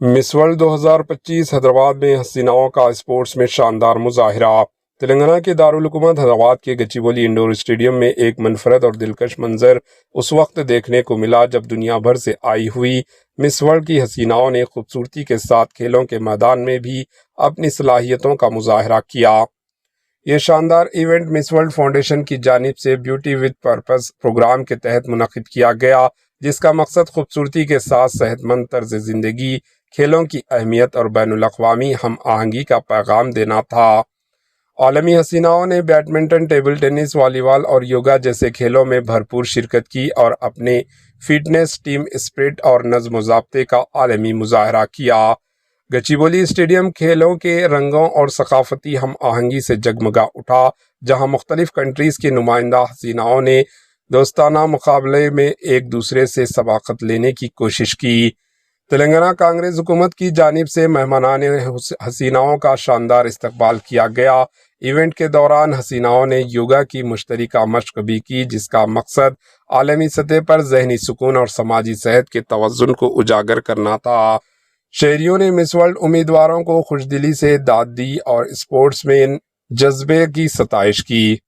Miss world 2025 Hyderabad में हसीनाओं का sports में शानदार मुजाहिरा। तेलंगाना के दारुल हुकूमत हैदराबाद के गच्चीबोली इंडोर स्टेडियम में एक मुनफरद और दिलकश मंजर उस वक्त देखने को मिला जब दुनिया भर से आई हुई मिस वर्ल्ड की हसीनाओं ने खूबसूरती के साथ खेलों के मैदान में भी अपनी सलाहियतों का मुजाहिरा किया। ये शानदार इवेंट मिस वर्ल्ड फाउंडेशन की जानिब से ब्यूटी विद पर्पस प्रोग्राम के तहत मुनक्किद किया गया, जिसका मकसद खूबसूरती के साथ सेहतमंद तर्ज ज़िंदगी, खेलों की अहमियत और बैनुल अक़वामी हम आहंगी का पैगाम देना था। आलमी हसीनाओं ने बैडमिंटन, टेबल टेनिस, वॉलीबॉल और योगा जैसे खेलों में भरपूर शिरकत की और अपने फिटनेस, टीम स्पिरिट और नज़्म व ज़ाब्ते का आलमी मुजाहरा किया। गच्चीबोली स्टेडियम खेलों के रंगों और सकाफती हम आहंगी से जगमगा उठा, जहां मुख्तलिफ कंट्रीज़ की नुमाइंदा हसीनाओं ने दोस्ताना मुकाबले में एक दूसरे से सबाकत लेने की कोशिश की। तेलंगाना कांग्रेस हुकूमत की जानिब से मेहमानान हसीनाओं का शानदार इस्तकबाल किया गया। इवेंट के दौरान हसीनाओं ने योगा की मुश्तरका मश्क भी की, जिसका मकसद आलमी सतह पर ज़हनी सुकून और समाजी सेहत के तवज़ुन को उजागर करना था। शहरियों ने मिस वर्ल्ड उम्मीदवारों को खुशदिली से दाद दी और स्पोर्ट्स में जज्बे की सताइश की।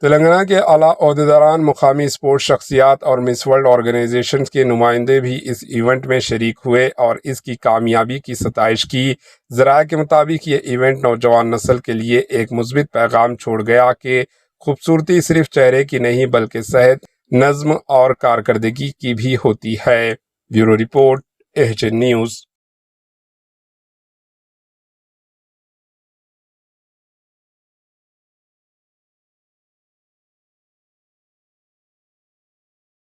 तेलंगाना के आला ओहदेदारान, मुकामी स्पोर्ट्स शख्सियात और मिस वर्ल्ड ऑर्गेनाइजेशन के नुमाइंदे भी इस इवेंट में शरीक हुए और इसकी कामयाबी की सताइश की। ज़राए के मुताबिक ये इवेंट नौजवान नस्ल के लिए एक मुस्बित पैगाम छोड़ गया कि खूबसूरती सिर्फ चेहरे की नहीं बल्कि सेहत, नज़्म और कारकर्दगी की भी होती है। Bureau report, HN news.